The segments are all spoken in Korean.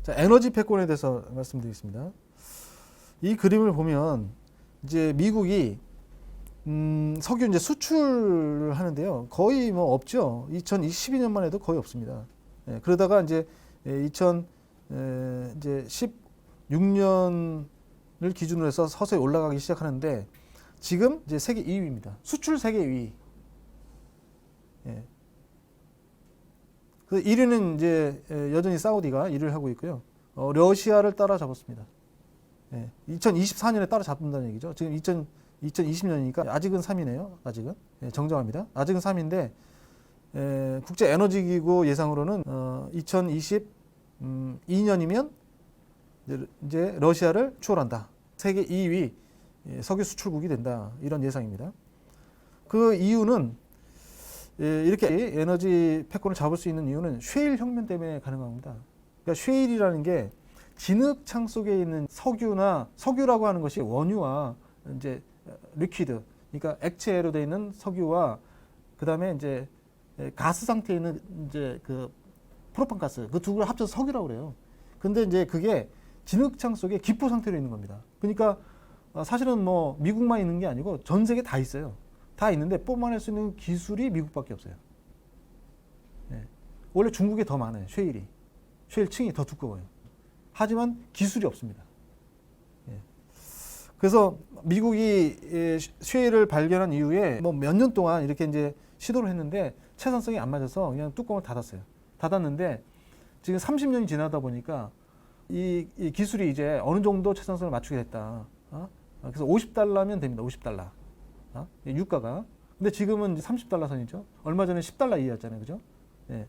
자, 에너지 패권에 대해서 말씀드리겠습니다. 이 그림을 보면 이제 미국이 석유 이제 수출을 하는데요. 거의 뭐 없죠. 2012년만 해도 거의 없습니다. 예, 그러다가 이제 2016년을 기준으로 해서 서서히 올라가기 시작하는데 지금 이제 세계 2위입니다. 수출 세계 2위. 예. 그 1위는 이제 여전히 사우디가 1위를 하고 있고요. 러시아를 따라잡았습니다. 예. 2024년에 따라잡는다는 얘기죠. 지금 2020년이니까 아직은 3위네요. 아직은 예, 정정합니다. 아직은 3위인데 국제 에너지 기구 예상으로는 2022년이면 이제 러시아를 추월한다. 세계 2위 석유 수출국이 된다. 이런 예상입니다. 그 이유는 이렇게 에너지 패권을 잡을 수 있는 이유는 쉐일 혁명 때문에 가능합니다. 그러니까 쉐일이라는 게 진흙창 속에 있는 석유라고 하는 것이 원유와 이제 리퀴드, 그러니까 액체로 되어 있는 석유와 그 다음에 이제 가스 상태에 있는 이제 그 프로판 가스 그 두 개를 합쳐서 석유라고 그래요. 근데 이제 그게 진흙창 속에 기포 상태로 있는 겁니다. 그러니까 사실은 뭐 미국만 있는 게 아니고 전 세계 다 있어요. 다 있는데 뽑아낼 수 있는 기술이 미국밖에 없어요. 네. 원래 중국에 더 많아요. 쉐일층이 더 두꺼워요. 하지만 기술이 없습니다. 네. 그래서 미국이 쉐일을 발견한 이후에 뭐 몇 년 동안 이렇게 이제 시도를 했는데 채산성이 안 맞아서 그냥 뚜껑을 닫았어요. 닫았는데 지금 30년이 지나다 보니까 이 기술이 이제 어느 정도 채산성을 맞추게 됐다. 그래서 $50면 됩니다. $50. 유가가. 근데 지금은 이제 30달러 선이죠. 얼마 전에 10달러 이하였잖아요. 그죠? 예.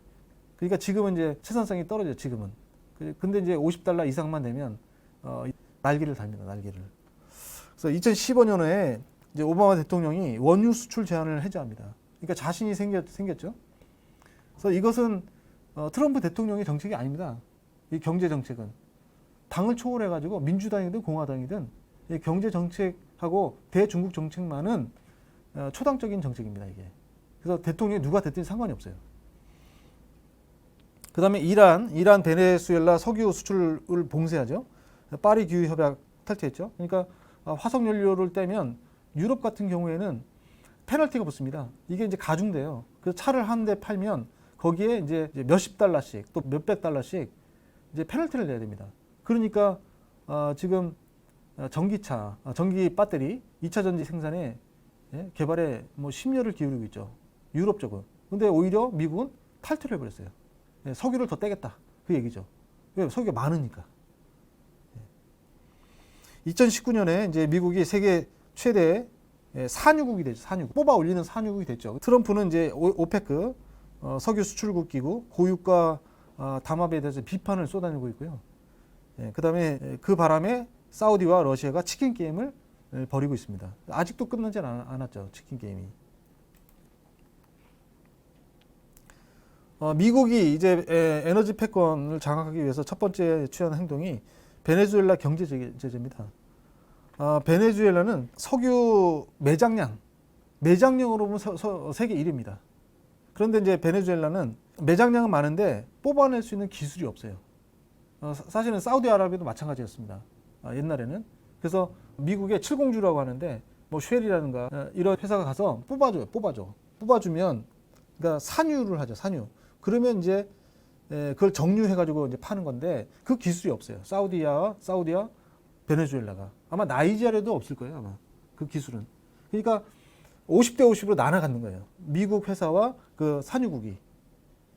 그러니까 지금은 이제 채산성이 떨어져요. 지금은. 근데 이제 $50 이상만 되면 날개를 달립니다. 날개를. 그래서 2015년에 이제 오바마 대통령이 원유 수출 제한을 해제합니다. 그러니까 자신이 생겼죠. 그래서 이것은 트럼프 대통령의 정책이 아닙니다. 이 경제 정책은 당을 초월해가지고 민주당이든 공화당이든 이 경제 정책하고 대중국 정책만은 초당적인 정책입니다. 이게. 그래서 대통령이 누가 됐든 상관이 없어요. 그 다음에 이란, 베네수엘라 석유 수출을 봉쇄하죠. 파리 기후 협약 탈퇴했죠. 그러니까 화석 연료를 떼면 유럽 같은 경우에는 페널티가 붙습니다. 이게 이제 가중돼요. 그래서 차를 한 대 팔면 거기에 이제 몇십 달러씩 또 몇백 달러씩 이제 페널티를 내야 됩니다. 그러니까 지금 전기차, 전기 배터리 2차 전지 생산에 개발에 뭐 심려를 기울이고 있죠. 유럽 쪽은. 근데 오히려 미국은 탈퇴를 해버렸어요. 석유를 더 떼겠다. 그 얘기죠. 왜? 석유가 많으니까. 2019년에 이제 미국이 세계 최대 산유국이 됐죠. 산유국. 뽑아 올리는 산유국이 됐죠. 트럼프는 이제 오페크 석유 수출국 기구 고유가 담합에 대해서 비판을 쏟아내고 있고요. 그 다음에 그 바람에 사우디와 러시아가 치킨 게임을 벌이고 있습니다. 아직도 끝나지 않았죠. 치킨 게임이. 미국이 이제 에너지 패권을 장악하기 위해서 첫 번째 취한 행동이 베네수엘라 경제 제재입니다. 베네수엘라는 석유 매장량으로 보면 세계 1위입니다. 그런데 이제 베네수엘라는 매장량은 많은데 뽑아낼 수 있는 기술이 없어요. 사실은 사우디아라비아도 마찬가지였습니다. 옛날에는. 그래서 미국의 칠공주라고 하는데 뭐 쉘이라든가 이런 회사가 가서 뽑아주면 그러니까 산유를 하죠. 산유. 그러면 이제 그걸 정유해가지고 이제 파는 건데 그 기술이 없어요. 사우디아, 베네수엘라가 아마 나이지리아도 없을 거예요. 아마 그 기술은. 그러니까 50대 50으로 나눠 갖는 거예요. 미국 회사와 그 산유국이.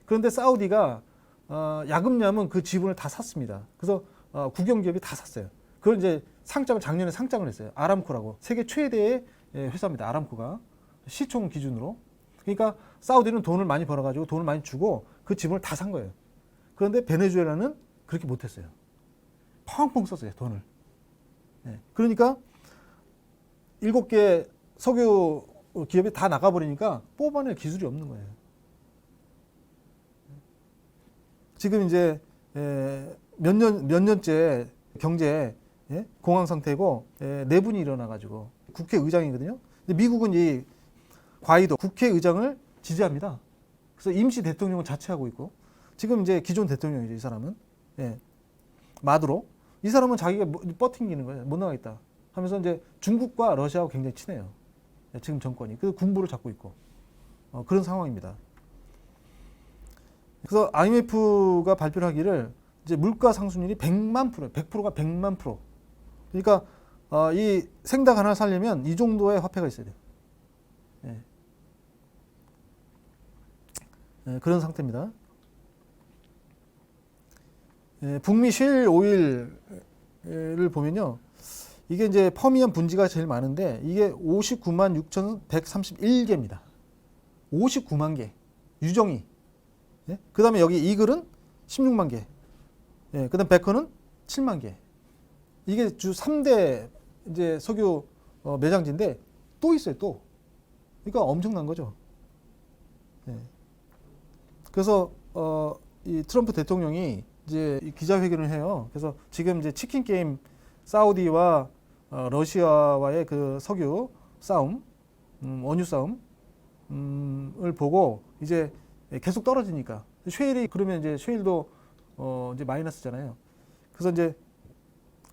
그런데 사우디가 야금야금 그 지분을 다 샀습니다. 그래서 국영기업이 다 샀어요. 그걸 이제 작년에 상장을 했어요. 아람코라고. 세계 최대의 회사입니다. 아람코가. 시총 기준으로. 그러니까 사우디는 돈을 많이 벌어가지고 돈을 많이 주고 그 지분을 다 산 거예요. 그런데 베네수엘라는 그렇게 못했어요. 펑펑 썼어요. 돈을. 그러니까 7개 석유 기업이 다 나가버리니까 뽑아낼 기술이 없는 거예요. 지금 이제 몇 년째 경제 공황 상태고 내분이 일어나가지고 국회의장이거든요. 근데 미국은 이 과이도 국회의장을 지지합니다. 그래서 임시 대통령을 자처하고 있고 지금 이제 기존 대통령이죠. 이 사람은. 마두로. 이 사람은 자기가 뻗팅기는 거예요. 못 나가겠다 하면서 이제 중국과 러시아하고 굉장히 친해요. 지금 정권이. 그 군부를 잡고 있고. 그런 상황입니다. 그래서 IMF가 발표를 하기를 이제 물가 상승률이 100만 프로, 100%가 100만 프로. 그러니까 이 생닭 하나 살려면 이 정도의 화폐가 있어야 돼요. 예. 예, 그런 상태입니다. 예, 북미 셰일 오일을 보면요. 이게 이제 퍼미언 분지가 제일 많은데 이게 59만 6,131개입니다. 59만 개. 유정이. 예? 그 다음에 여기 이글은 16만 개. 예, 그 다음 베커는 7만 개. 이게 주 3대 이제 석유 매장지인데 또 있어요, 또. 그러니까 엄청난 거죠. 예. 그래서 이 트럼프 대통령이 이제 기자회견을 해요. 그래서 지금 이제 치킨 게임 사우디와 러시아와의 그 석유 싸움, 원유 싸움을 보고 이제 계속 떨어지니까 쉐일이 그러면 이제 쉐일도 이제 마이너스잖아요. 그래서 이제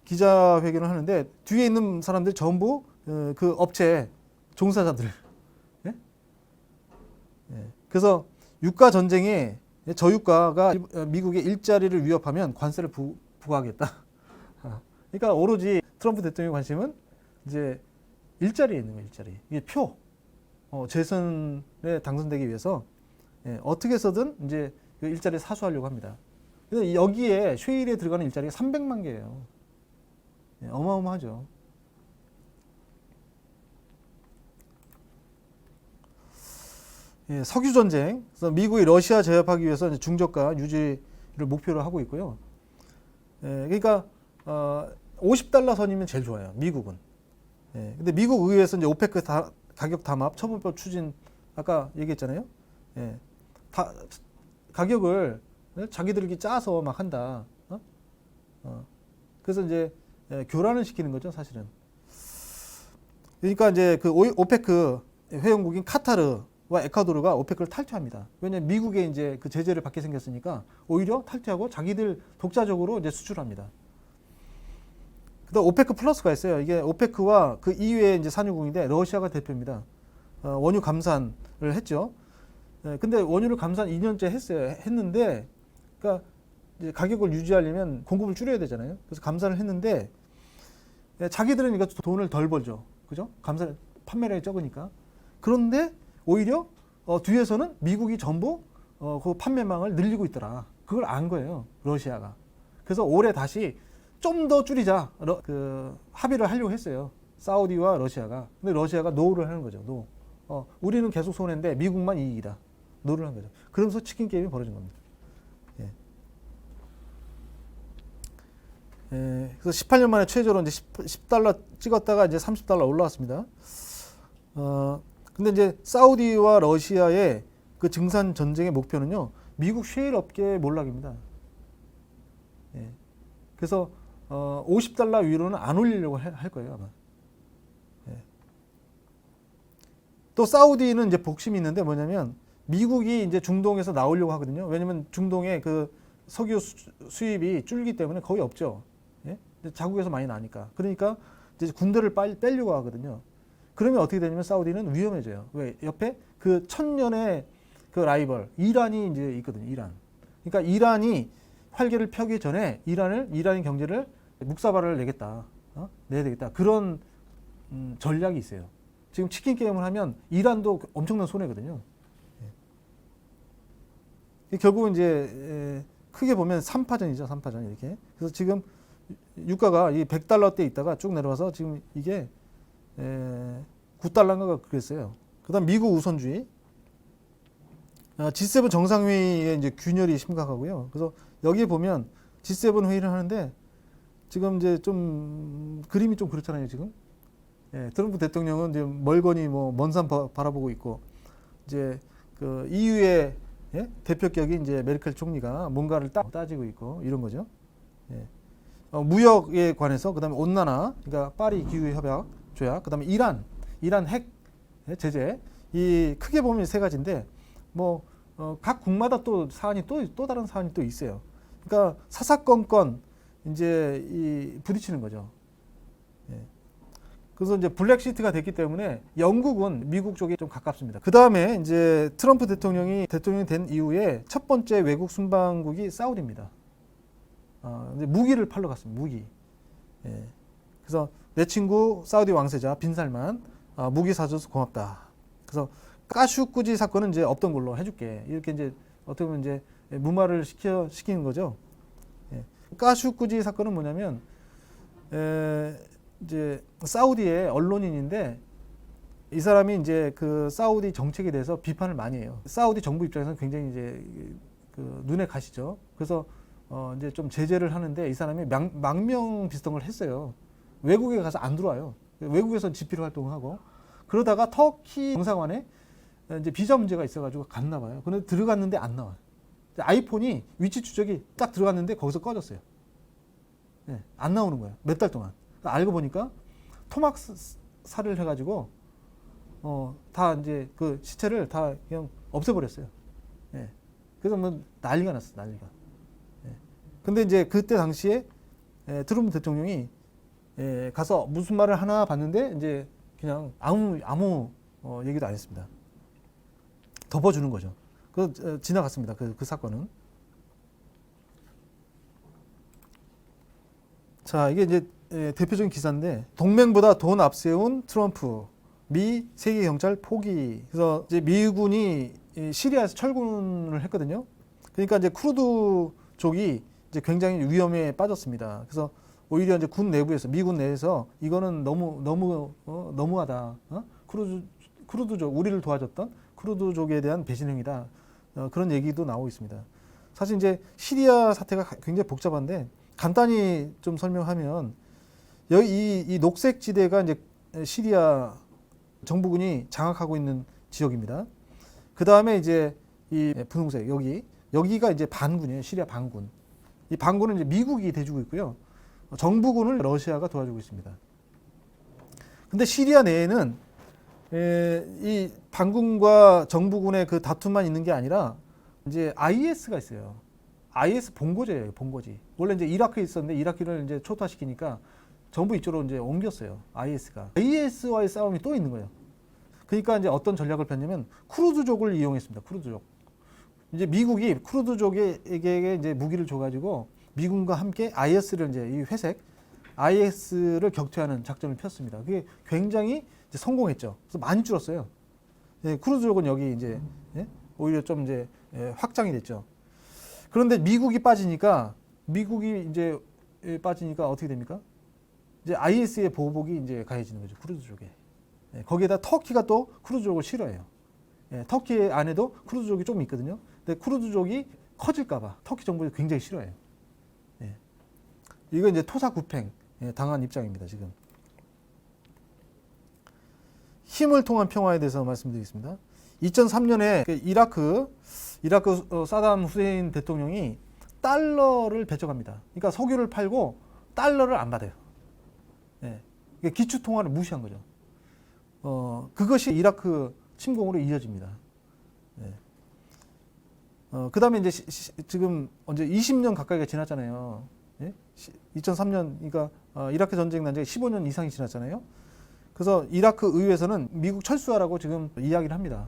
기자회견을 하는데 뒤에 있는 사람들 전부 그 업체 종사자들. 예? 예. 그래서 유가 전쟁에 저유가가 미국의 일자리를 위협하면 관세를 부과하겠다. 그러니까 오로지 트럼프 대통령의 관심은 이제 일자리에 있는 거예요. 일자리. 이게 표. 재선에 당선되기 위해서 어떻게 해서든 이제 그 일자리를 사수하려고 합니다. 근데 여기에 쉐일에 들어가는 일자리가 300만 개예요. 어마어마하죠. 예, 석유 전쟁. 그래서 미국이 러시아 제압하기 위해서 이제 중저가 유지를 목표로 하고 있고요. 예, 그러니까 50달러 선이면 제일 좋아요. 미국은. 예, 근데 미국 의회에서 이제 오페크 가격 담합 처분법 추진 아까 얘기했잖아요. 예, 가격을 자기들이 짜서 막 한다. 그래서 이제 교란을 시키는 거죠, 사실은. 그러니까 이제 그 오페크 회원국인 카타르와 에콰도르가 오페크를 탈퇴합니다. 왜냐하면 미국에 이제 그 제재를 받게 생겼으니까 오히려 탈퇴하고 자기들 독자적으로 이제 수출합니다. 그다음 오페크 플러스가 있어요. 이게 오페크와 그 이외의 이제 산유국인데 러시아가 대표입니다. 원유 감산을 했죠. 근데 원유를 감산 2년째 했는데, 그러니까 이제 가격을 유지하려면 공급을 줄여야 되잖아요. 그래서 감산을 했는데 자기들은 이거 돈을 덜 벌죠. 그죠? 판매량이 적으니까. 그런데 오히려 뒤에서는 미국이 전부 그 판매망을 늘리고 있더라. 그걸 안 거예요, 러시아가. 그래서 올해 다시 좀 더 줄이자 그 합의를 하려고 했어요. 사우디와 러시아가. 근데 러시아가 노를 하는 거죠. 노. 우리는 계속 손해인데 미국만 이익이다. 노를 한 거죠. 그러면서 치킨 게임이 벌어진 겁니다. 예. 예, 그래서 18년 만에 최저로 이제 10달러 찍었다가 이제 30달러 올라왔습니다. 근데 이제 사우디와 러시아의 그 증산 전쟁의 목표는요, 미국 셰일 업계의 몰락입니다. 예. 그래서 50달러 위로는 안 올리려고 할 거예요, 아마. 예. 또 사우디는 이제 복심이 있는데 뭐냐면 미국이 이제 중동에서 나오려고 하거든요. 왜냐면 중동에 그 석유 수입이 줄기 때문에 거의 없죠. 예? 자국에서 많이 나니까. 그러니까 이제 군대를 빼려고 하거든요. 그러면 어떻게 되냐면 사우디는 위험해져요. 왜? 옆에 그 천년의 그 라이벌 이란이 이제 있거든요. 이란. 그러니까 이란이 활개를 펴기 전에 이란의 경제를 묵사발을 내겠다. 내야 되겠다. 그런 전략이 있어요. 지금 치킨 게임을 하면 이란도 엄청난 손해거든요. 예. 결국은 이제 크게 보면 3파전이죠. 3파전 이렇게. 그래서 지금 유가가 이 100달러대 있다가 쭉 내려와서 지금 이게 9달러인가 그랬어요. 그다음 미국 우선주의. G7 정상회의의 이제 균열이 심각하고요. 그래서 여기에 보면 G7 회의를 하는데 지금 이제 좀 그림이 좀 그렇잖아요, 지금. 예, 트럼프 대통령은 이제 멀거니 뭐 먼 산 바라보고 있고, 이제 그 EU의 대표격인 이제 메르켈 총리가 뭔가를 따지고 있고 이런 거죠. 예. 무역에 관해서 그다음에 온난화, 그러니까 파리 기후 협약 조약, 그다음에 이란 핵 제재, 이 크게 보면 세 가지인데 뭐 각 국마다 또 사안이 또 다른 사안이 또 있어요. 그러니까 사사건건 이제 부딪히는 거죠. 예. 그래서 이제 블랙시트가 됐기 때문에 영국은 미국 쪽에 좀 가깝습니다. 그 다음에 이제 트럼프 대통령이 된 이후에 첫 번째 외국 순방국이 사우디입니다. 이제 무기를 팔러 갔습니다. 무기. 예. 그래서 내 친구 사우디 왕세자 빈살만 무기 사줘서 고맙다. 그래서 카슈쿠지 사건은 이제 없던 걸로 해줄게. 이렇게 이제 어떻게 보면 이제 무마를 시키는 거죠. 예. 카슈쿠지 사건은 뭐냐면 이제 사우디의 언론인인데 이 사람이 이제 그 사우디 정책에 대해서 비판을 많이 해요. 사우디 정부 입장에서는 굉장히 이제 그 눈에 가시죠. 그래서 이제 좀 제재를 하는데 이 사람이 망명 비슷한 걸 했어요. 외국에 가서 안 들어와요. 외국에서 집필 활동을 하고 그러다가 터키 영사관에 이제 비자 문제가 있어가지고 갔나 봐요. 근데 들어갔는데 안 나와요. 아이폰이 위치 추적이 딱 들어갔는데 거기서 꺼졌어요. 네, 안 나오는 거예요. 몇 달 동안. 알고 보니까 토막살을 해가지고 다 이제 그 시체를 다 그냥 없애버렸어요. 예. 그래서 뭐 난리가 났어, 난리가. 예. 근데 이제 그때 당시에 트럼프 대통령이 가서 무슨 말을 하나 봤는데 이제 그냥 아무 얘기도 안 했습니다. 덮어주는 거죠. 그 지나갔습니다. 그 사건은. 자, 이게 이제 대표적인 기사인데 동맹보다 돈 앞세운 트럼프, 미 세계 경찰 포기. 그래서 이제 미군이 시리아에서 철군을 했거든요. 그러니까 이제 쿠르드족이 이제 굉장히 위험에 빠졌습니다. 그래서 오히려 이제 미군 내에서 이거는 너무하다. 쿠르드족, 우리를 도와줬던 쿠르드족에 대한 배신 행위다. 그런 얘기도 나오고 있습니다. 사실 이제 시리아 사태가 굉장히 복잡한데 간단히 좀 설명하면 여기 이 녹색 지대가 이제 시리아 정부군이 장악하고 있는 지역입니다. 그 다음에 이제 이 분홍색 여기가 이제 반군이에요. 시리아 반군. 이 반군은 이제 미국이 대주고 있고요. 정부군을 러시아가 도와주고 있습니다. 근데 시리아 내에는 이 반군과 정부군의 그 다툼만 있는 게 아니라 이제 IS가 있어요. IS 본거지예요, 본거지. 원래 이제 이라크에 있었는데 이라크를 이제 초토화시키니까 정부 이쪽으로 이제 옮겼어요. IS가. IS와의 싸움이 또 있는 거예요. 그러니까 이제 어떤 전략을 폈냐면 쿠르드족을 이용했습니다. 쿠르드족. 이제 미국이 쿠르드족에게 이제 무기를 줘가지고 미군과 함께 IS를 이제 이 회색 IS를 격퇴하는 작전을 폈습니다. 그게 굉장히 이제 성공했죠. 그래서 많이 줄었어요. 예, 쿠르드족은 여기 이제 오히려 좀 이제 확장이 됐죠. 그런데 미국이 빠지니까 어떻게 됩니까? 이제 IS의 보복이 이제 가해지는 거죠. 쿠르드족에. 예, 거기에다 터키가 또 쿠르드족을 싫어해요. 예, 터키 안에도 쿠르드족이 좀 있거든요. 근데 쿠르드족이 커질까봐 터키 정부를 굉장히 싫어해요. 예. 이거 이제 토사구팽 당한 입장입니다. 지금. 힘을 통한 평화에 대해서 말씀드리겠습니다. 2003년에 이라크 사담 후세인 대통령이 달러를 배척합니다. 그러니까 석유를 팔고 달러를 안 받아요. 예. 기축 통화를 무시한 거죠. 그것이 이라크 침공으로 이어집니다. 예. 그다음에 이제 지금 언제 20년 가까이가 지났잖아요. 예? 2003년 그러니까 이라크 전쟁 난 지 15년 이상이 지났잖아요. 그래서 이라크 의회에서는 미국 철수하라고 지금 이야기를 합니다.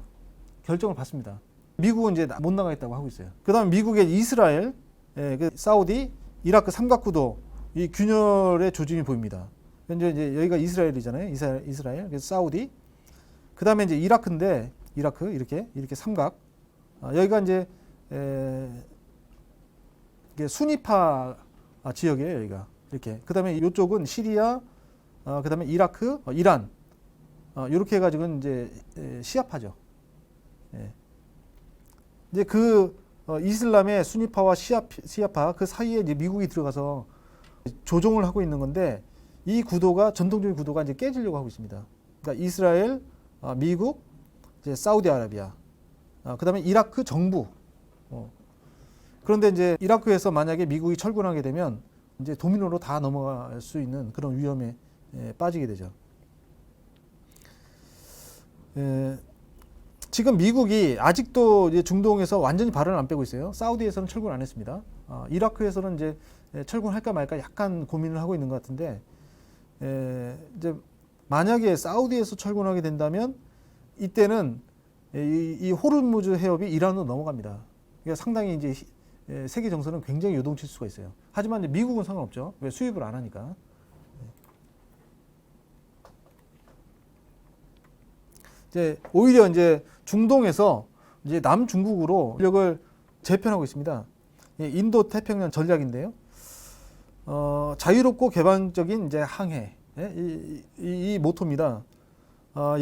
결정을 받습니다. 미국은 이제 못 나가겠다고 하고 있어요. 그다음 미국의 이스라엘, 그 사우디, 이라크 삼각구도 이 균열의 조짐이 보입니다. 현재 이제 여기가 이스라엘이잖아요. 이스라엘, 그래서 사우디. 그다음에 이제 이라크인데 이라크 이렇게 삼각. 여기가 이제 이게 수니파 지역이에요. 여기가 이렇게. 그다음에 이쪽은 시리아, 그다음에 이라크, 이란. 이렇게 해가지고 이제 시아파죠. 예. 이제 그 이슬람의 수니파와 시아파 그 사이에 이제 미국이 들어가서 조종을 하고 있는 건데 이 구도가 전통적인 구도가 이제 깨지려고 하고 있습니다. 그러니까 이스라엘, 미국, 이제 사우디아라비아, 그다음에 이라크 정부. 그런데 이제 이라크에서 만약에 미국이 철군하게 되면 이제 도미노로 다 넘어갈 수 있는 그런 위험에 빠지게 되죠. 지금 미국이 아직도 이제 중동에서 완전히 발을 안 빼고 있어요. 사우디에서는 철군 안 했습니다. 이라크에서는 이제 철군할까 말까 약간 고민을 하고 있는 것 같은데, 이제 만약에 사우디에서 철군하게 된다면 이때는 이 호르무즈 해협이 이란으로 넘어갑니다. 그러니까 상당히 이제 세계 정세는 굉장히 요동칠 수가 있어요. 하지만 이제 미국은 상관없죠. 왜 수입을 안 하니까. 이제 오히려 이제 중동에서 이제 남중국으로 전력을 재편하고 있습니다. 인도 태평양 전략인데요. 자유롭고 개방적인 이제 항해, 이 모토입니다.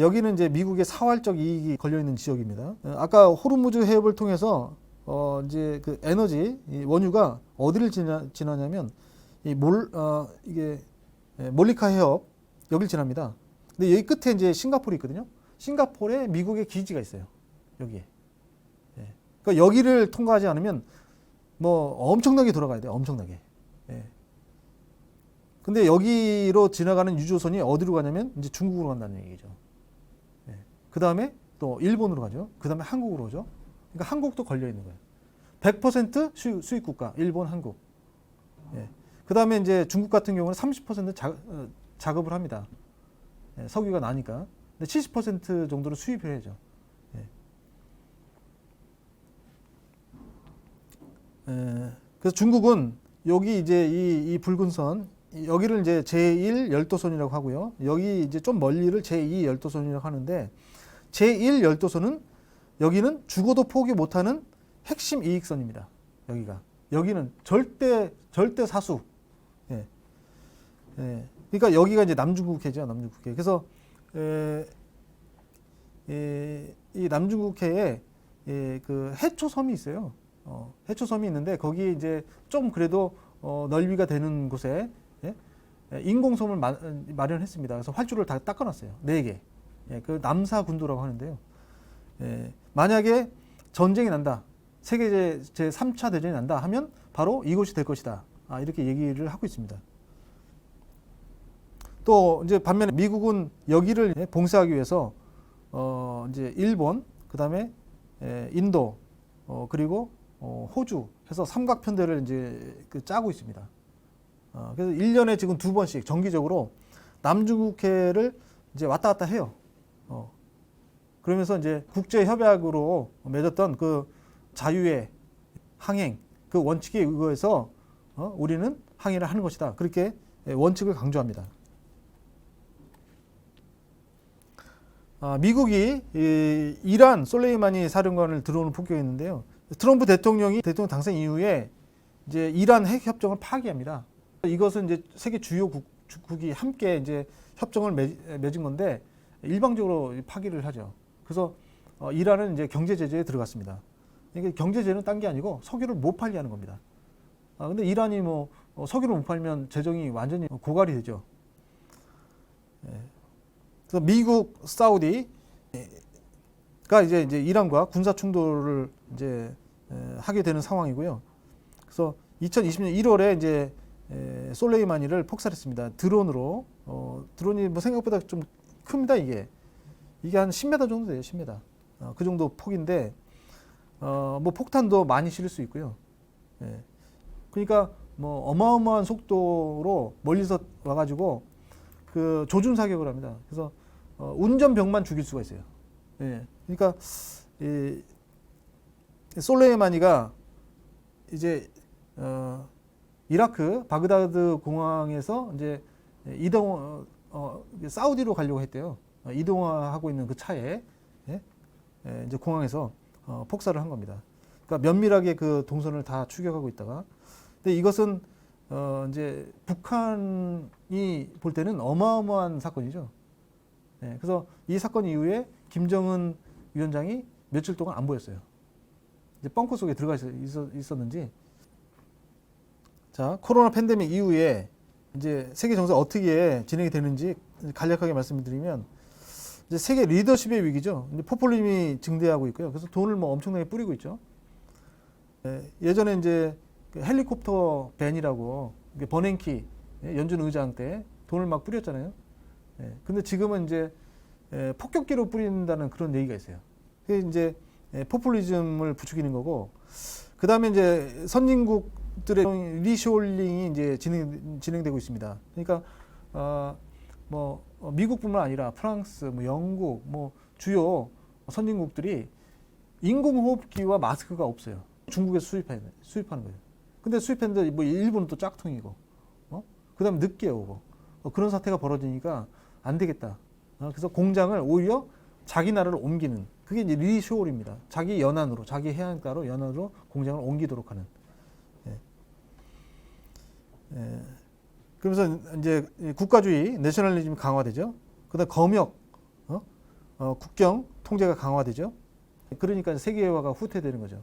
여기는 이제 미국의 사활적 이익이 걸려 있는 지역입니다. 아까 호르무즈 해협을 통해서 이제 그 에너지 원유가 어디를 지나냐면 이게 몰리카 해협 여기를 지납니다. 근데 여기 끝에 이제 싱가포르 있거든요. 싱가포르에 미국의 기지가 있어요. 여기에. 그러니까 여기를 통과하지 않으면 뭐 엄청나게 돌아가야 돼요. 엄청나게. 근데 여기로 지나가는 유조선이 어디로 가냐면 이제 중국으로 간다는 얘기죠. 그 다음에 또 일본으로 가죠. 그 다음에 한국으로 오죠. 그러니까 한국도 걸려 있는 거예요. 100% 수입 국가, 일본, 한국. 그 다음에 이제 중국 같은 경우는 30% 작업을 합니다. 석유가 나니까. 근데 70% 정도를 수입해야죠. 그래서 중국은 여기 이제 이 붉은 선, 여기를 이제 제1 열도선이라고 하고요. 여기 이제 좀 멀리를 제2 열도선이라고 하는데, 제1 열도선은 여기는 죽어도 포기 못하는 핵심 이익선입니다. 여기는 절대 사수. 그러니까 여기가 이제 남중국해죠. 남중국해. 그래서 이 남중국해에 그 해초섬이 있어요. 해초섬이 있는데 거기 이제 좀 그래도 넓이가 되는 곳에 인공섬을 마련했습니다. 그래서 활주를 다 닦아놨어요. 4개. 그 남사군도라고 하는데요. 만약에 전쟁이 난다, 세계 제3차 대전이 난다 하면 바로 이곳이 될 것이다. 이렇게 얘기를 하고 있습니다. 또 이제 반면에 미국은 여기를 봉쇄하기 위해서 이제 일본, 그 다음에 인도, 그리고 호주 해서 삼각편대를 이제 짜고 있습니다. 그래서 1년에 지금 2번씩 정기적으로 남중국해를 이제 왔다 갔다 해요. 그러면서 이제 국제 협약으로 맺었던 그 자유의 항행 그 원칙에 의거해서 우리는 항해를 하는 것이다. 그렇게 원칙을 강조합니다. 미국이 이란 솔레이마니 사령관을 드론으로 폭격했는데요. 트럼프 대통령 당선 이후에 이제 이란 핵 협정을 파기합니다. 이것은 이제 세계 주요 국이 함께 이제 협정을 맺은 건데 일방적으로 파기를 하죠. 그래서 이란은 이제 경제 제재에 들어갔습니다. 이게 경제 제재는 딴 게 아니고 석유를 못 팔게 하는 겁니다. 근데 이란이 뭐 석유를 못 팔면 재정이 완전히 고갈이 되죠. 그래서 미국, 사우디가 이제 이란과 군사 충돌을 이제 하게 되는 상황이고요. 그래서 2020년 1월에 이제 솔레이마니를 폭살했습니다. 드론으로. 드론이 뭐 생각보다 좀 큽니다. 이게 한 10m 정도 돼요. 10m. 그 정도 폭인데 뭐 폭탄도 많이 실을 수 있고요. 그러니까 뭐 어마어마한 속도로 멀리서 와가지고 그 조준 사격을 합니다. 그래서 운전병만 죽일 수가 있어요. 그러니까 솔레이마니가 이제 이라크 바그다드 공항에서 이제 사우디로 가려고 했대요. 이동하고 있는 그 차에 이제 공항에서 폭살을 한 겁니다. 그러니까 면밀하게 그 동선을 다 추격하고 있다가, 근데 이것은 이제 북한이 볼 때는 어마어마한 사건이죠. 그래서 이 사건 이후에 김정은 위원장이 며칠 동안 안 보였어요. 이제 벙커 속에 들어가 있었는지. 자, 코로나 팬데믹 이후에 이제 세계 정세 어떻게 진행이 되는지 간략하게 말씀드리면, 이제 세계 리더십의 위기죠. 이제 포퓰리즘이 증대하고 있고요. 그래서 돈을 뭐 엄청나게 뿌리고 있죠. 예전에 이제 그 헬리콥터 밴이라고 버냉키 연준 의장 때 돈을 막 뿌렸잖아요. 근데 지금은 이제 폭격기로 뿌린다는 그런 얘기가 있어요. 그게 이제 포퓰리즘을 부추기는 거고, 그 다음에 이제 선진국들의 리쇼링이 이제 진행되고 있습니다. 그러니까 미국뿐만 아니라 프랑스, 뭐 영국, 뭐 주요 선진국들이 인공호흡기와 마스크가 없어요. 중국에서 수입하는 거예요. 근데 수입했는데 뭐 일본은 또 짝퉁이고, 그다음에 늦게 오고, 그런 사태가 벌어지니까 안 되겠다. 그래서 공장을 오히려 자기 나라로 옮기는, 그게 이제 리쇼어입니다. 자기 연안으로, 자기 해안가로 연안으로 공장을 옮기도록 하는. 그러면서 이제 국가주의, 내셔널리즘이 강화되죠. 그다음 검역, 국경 통제가 강화되죠. 그러니까 세계화가 후퇴되는 거죠.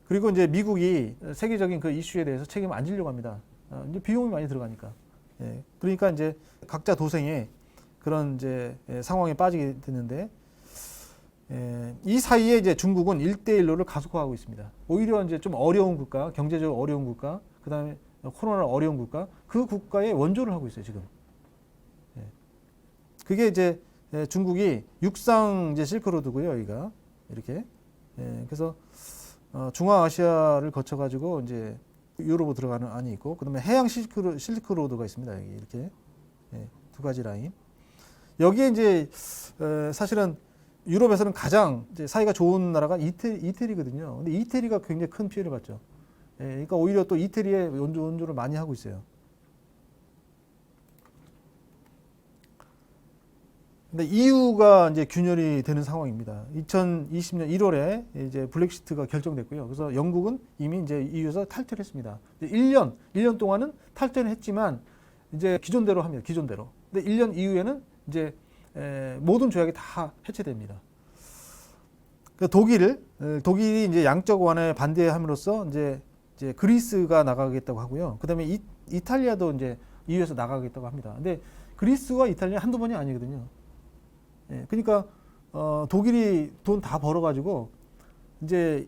그리고 이제 미국이 세계적인 그 이슈에 대해서 책임을 안 지려고 합니다. 이제 비용이 많이 들어가니까. 그러니까 이제 각자 도생에 그런 이제 상황에 빠지게 되는데, 이 사이에 이제 중국은 1대1로를 가속화하고 있습니다. 오히려 이제 좀 어려운 국가, 경제적으로 어려운 국가, 그 다음에 코로나 어려운 국가, 그 국가에 원조를 하고 있어요, 지금. 그게 이제 중국이 육상 이제 실크로드고요, 여기가. 이렇게. 그래서 중앙아시아를 거쳐가지고 이제 유럽으로 들어가는 안이 있고, 그 다음에 해양 실크로드가 있습니다, 여기 이렇게. 두 가지 라인. 여기에 이제 사실은 유럽에서는 가장 이제 사이가 좋은 나라가 이태리거든요. 근데 이태리가 굉장히 큰 피해를 봤죠. 그러니까 오히려 또 이태리에 원조를 많이 하고 있어요. 근데 EU가 이제 균열이 되는 상황입니다. 2020년 1월에 이제 브렉시트가 결정됐고요. 그래서 영국은 이미 이제 EU에서 탈퇴를 했습니다. 1년 동안은 탈퇴를 했지만 이제 기존대로 합니다. 기존대로. 근데 1년 이후에는 이제 모든 조약이 다 해체됩니다. 독일이 이제 양적 완화에 반대함으로써 이제 그리스가 나가겠다고 하고요. 그다음에 이탈리아도 이제 EU에서 나가겠다고 합니다. 근데 그리스와 이탈리아 한두 번이 아니거든요. 그러니까 독일이 돈 다 벌어가지고 이제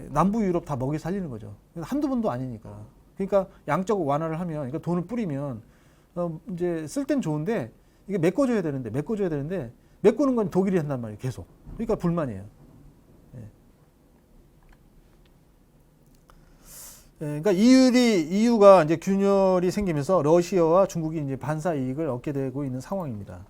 남부 유럽 다 먹여 살리는 거죠. 한두 번도 아니니까. 그러니까 양적 완화를 하면, 그러니까 돈을 뿌리면 이제 쓸 땐 좋은데 이게 메꿔줘야 되는데 메꾸는 건 독일이 한단 말이에요, 계속. 그러니까 불만이에요. 그러니까 EU가 이제 균열이 생기면서 러시아와 중국이 이제 반사 이익을 얻게 되고 있는 상황입니다.